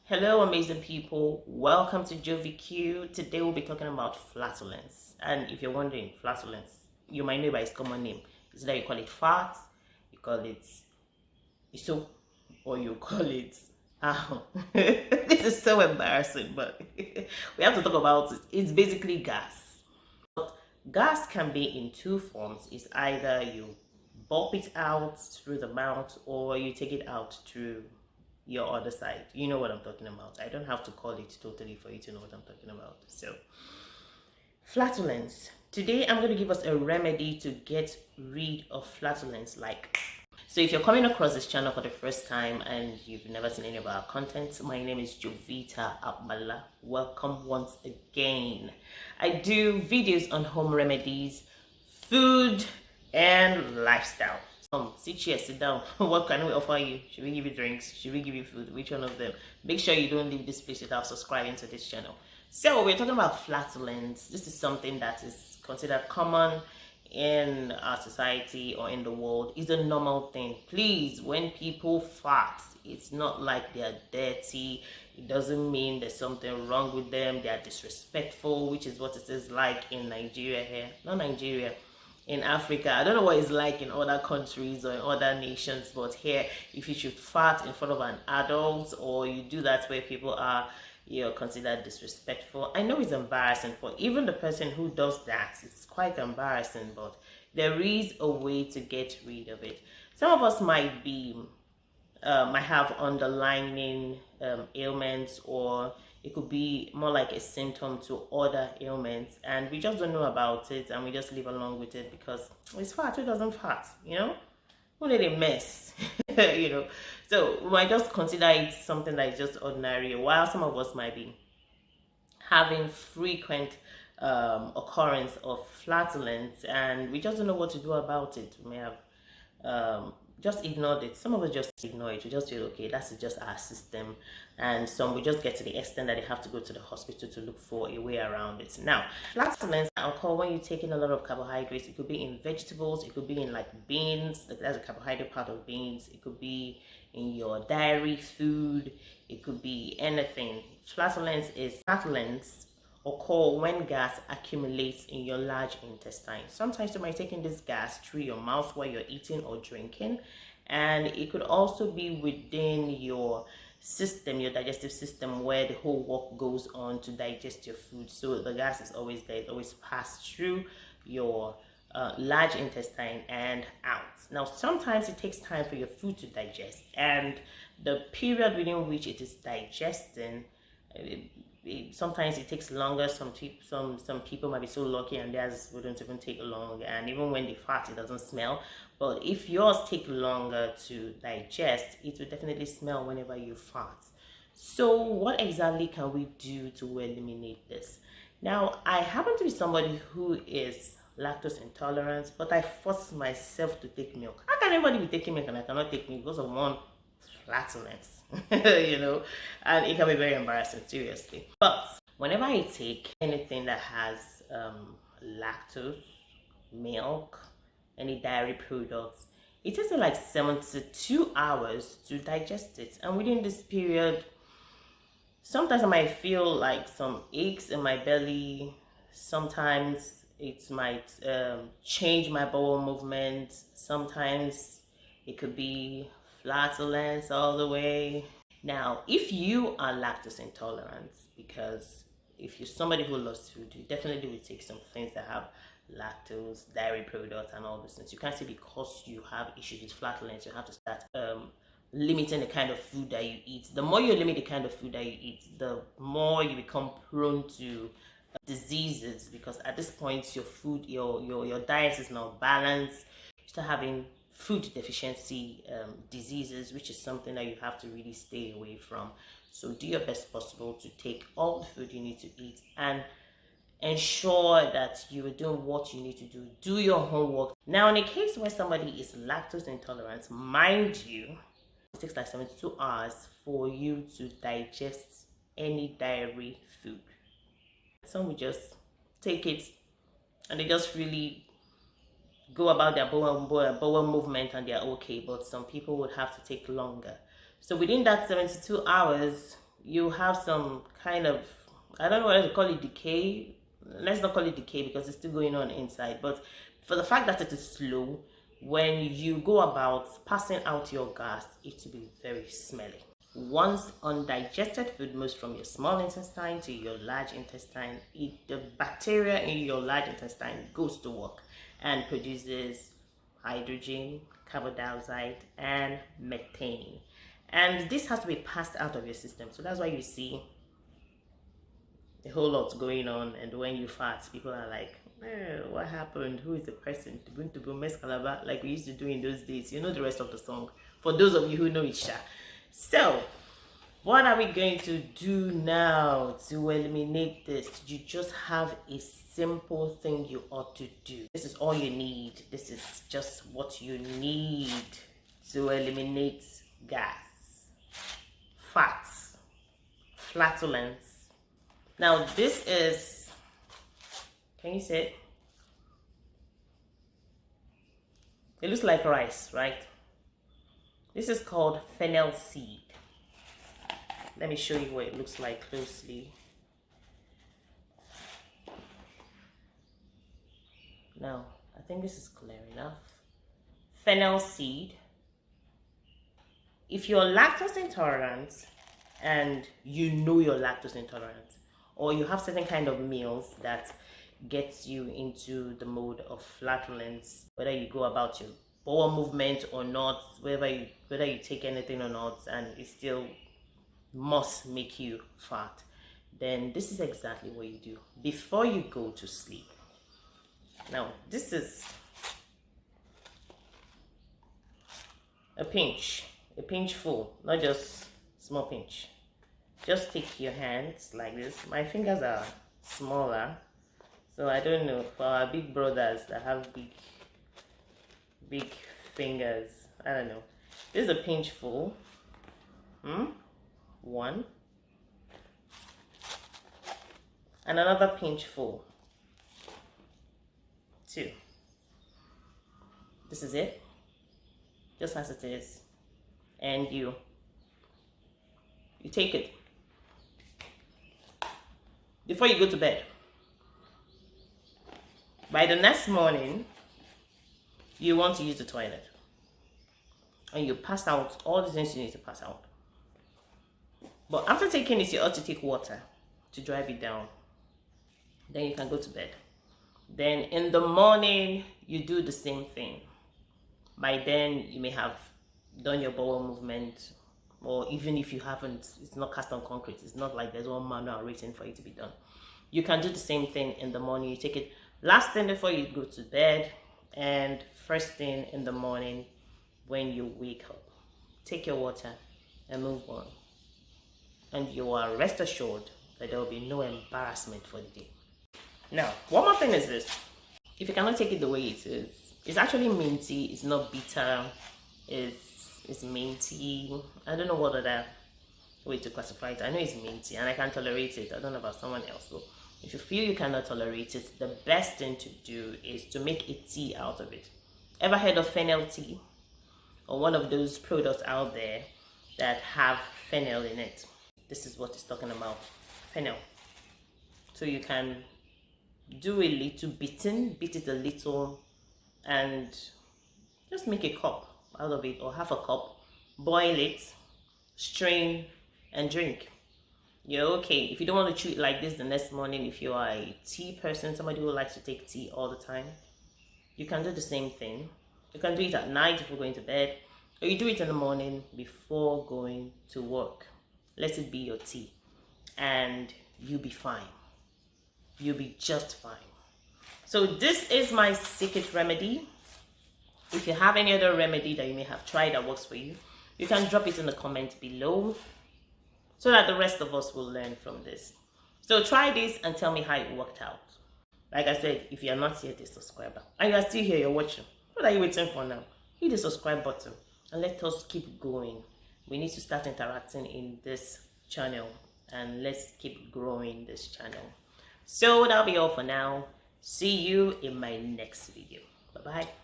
Hello, amazing people. Welcome to JoviQ. Today we'll be talking about flatulence. And if you're wondering, flatulence, you might know by its common name. Is that you call it fart, you call it iso, or you call it this is so embarrassing, but we have to talk about it. It's basically gas. Gas can be in two forms. It's either you bulk it out through the mouth or you take it out through your other side. You know what I'm talking about. I don't have to call it totally for you to know what I'm talking about. So, flatulence. Today I'm going to give us a remedy to get rid of flatulence. So if you're coming across this channel for the first time and you've never seen any of our content, my name is Jovita Abmala. Welcome once again. I do videos on home remedies, food, and lifestyle. Sit here, sit down. What can we offer you? Should we give you drinks? Should we give you food? Which one of them? Make sure you don't leave this place without subscribing to this channel. So we're talking about flatulence. This is something that is considered common in our society or in the world. It's a normal thing. Please, when people fart, it's not like they're dirty. It doesn't mean there's something wrong with them. They are disrespectful, which is what it is like in Nigeria here. Not Nigeria, in Africa. I don't know what it's like in other countries or in other nations, but here, if you should fart in front of an adult or you do that where people are, you're considered disrespectful. I know it's embarrassing for even the person who does that. It's quite embarrassing, but there is a way to get rid of it. Some of us might have underlying ailments, or it could be more like a symptom to other ailments, and we just don't know about it, and we just live along with it because it's fat. Who doesn't fat? Who did a mess? So we might just consider it something that is just ordinary, while some of us might be having frequent occurrence of flatulence, and we just don't know what to do about it. We may have just ignored it. Some of us just ignore it. We just feel, okay, that's just our system. And some we just get to the extent that they have to go to the hospital to look for a way around it. Now, flatulence occur when you take in a lot of carbohydrates. It could be in vegetables. It could be in like beans. That's a carbohydrate part of beans. It could be in your dairy food. It could be anything. Flatulence occur when gas accumulates in your large intestine. Sometimes you might take in this gas through your mouth while you're eating or drinking, and it could also be within your system, your digestive system, where the whole work goes on to digest your food. So the gas is always there, it always passed through your large intestine and out. Now, sometimes it takes time for your food to digest, and the period within which it is digesting, sometimes it takes longer. Some people might be so lucky and theirs wouldn't even take long, and even when they fart it doesn't smell. But if yours take longer to digest, it will definitely smell whenever you fart. So what exactly can we do to eliminate this? Now, I happen to be somebody who is lactose intolerant, but I force myself to take milk. How can anybody be taking milk and I cannot take milk because of one flatulence? And it can be very embarrassing, seriously. But whenever I take anything that has lactose, milk, any dairy products, it takes me like 72 hours to digest it. And within this period, sometimes I might feel like some aches in my belly. Sometimes it might change my bowel movement. Sometimes it could be flatulence all the way. Now, if you are lactose intolerant, because if you're somebody who loves food, you definitely will take some things that have lactose, dairy products, and all those things. You can't say because you have issues with flatulence, you have to start limiting the kind of food that you eat. The more you limit the kind of food that you eat, the more you become prone to diseases, because at this point your food, your diet is not balanced. You start having food deficiency diseases, which is something that you have to really stay away from. So do your best possible to take all the food you need to eat and ensure that you are doing what you need to do. Do your homework. Now, in a case where somebody is lactose intolerant, mind you, it takes like 72 hours for you to digest any dairy food. Some will just take it and they just really go about their bowel movement and they're okay, but some people would have to take longer. So within that 72 hours, you have some kind of, I don't know whether to call it decay. Let's not call it decay because it's still going on inside. But for the fact that it is slow, when you go about passing out your gas, it will be very smelly. Once undigested food moves from your small intestine to your large intestine, the bacteria in your large intestine goes to work and produces hydrogen, carbon dioxide, and methane. And this has to be passed out of your system. So that's why you see a whole lot going on. And when you fart, people are like, what happened? Who is the person? Like we used to do in those days. You know the rest of the song. For those of you who know it, sha. So, what are we going to do now to eliminate this? You just have a simple thing you ought to do. This is all you need. This is just what you need to eliminate gas, fats, flatulence. Now, this is, can you see it? It looks like rice, right? This is called fennel seed. Let me show you what it looks like closely. Now, I think this is clear enough. Fennel seed. If you're lactose intolerant and you know you're lactose intolerant, or you have certain kind of meals that gets you into the mode of flatulence, whether you go about your bowel movement or not, whether you take anything or not, and it still must make you fat, then this is exactly what you do before you go to sleep. Now, this is a pinch full, not just small pinch. Just take your hands like this. My fingers are smaller, so I don't know, for our big brothers that have big fingers, I don't know. This is a pinch full. One. And another pinch full. Two. This is it. Just as it is. And you take it before you go to bed. By the next morning, you want to use the toilet. And you pass out all the things you need to pass out. But after taking this, you ought to take water to drive it down. Then you can go to bed. Then in the morning, you do the same thing. By then, you may have done your bowel movement, or even if you haven't, it's not cast on concrete. It's not like there's one manual written for it to be done. You can do the same thing in the morning. You take it last thing before you go to bed, and first thing in the morning when you wake up. Take your water and move on. And you are rest assured that there will be no embarrassment for the day. Now, one more thing is this. If you cannot take it the way it is, it's actually minty, it's not bitter, it's minty. I don't know what other way to classify it. I know it's minty and I can tolerate it. I don't know about someone else. So if you feel you cannot tolerate it, the best thing to do is to make a tea out of it. Ever heard of fennel tea? Or one of those products out there that have fennel in it? This is what it's talking about, fennel. So you can do a little beat it a little, and just make a cup out of it, or half a cup, boil it, strain, and drink. You're okay. If you don't want to chew it like this the next morning, if you are a tea person, somebody who likes to take tea all the time, you can do the same thing. You can do it at night if you're going to bed, or you do it in the morning before going to work. Let it be your tea, and you'll be fine. You'll be just fine. So this is my secret remedy. If you have any other remedy that you may have tried that works for you, you can drop it in the comment below so that the rest of us will learn from this. So try this and tell me how it worked out. Like I said, if you are not yet a subscriber and you are still here, you're watching, what are you waiting for now? Hit the subscribe button and let us keep going. We need to start interacting in this channel, and let's keep growing this channel. So that'll be all for now. See you in my next video. Bye-bye.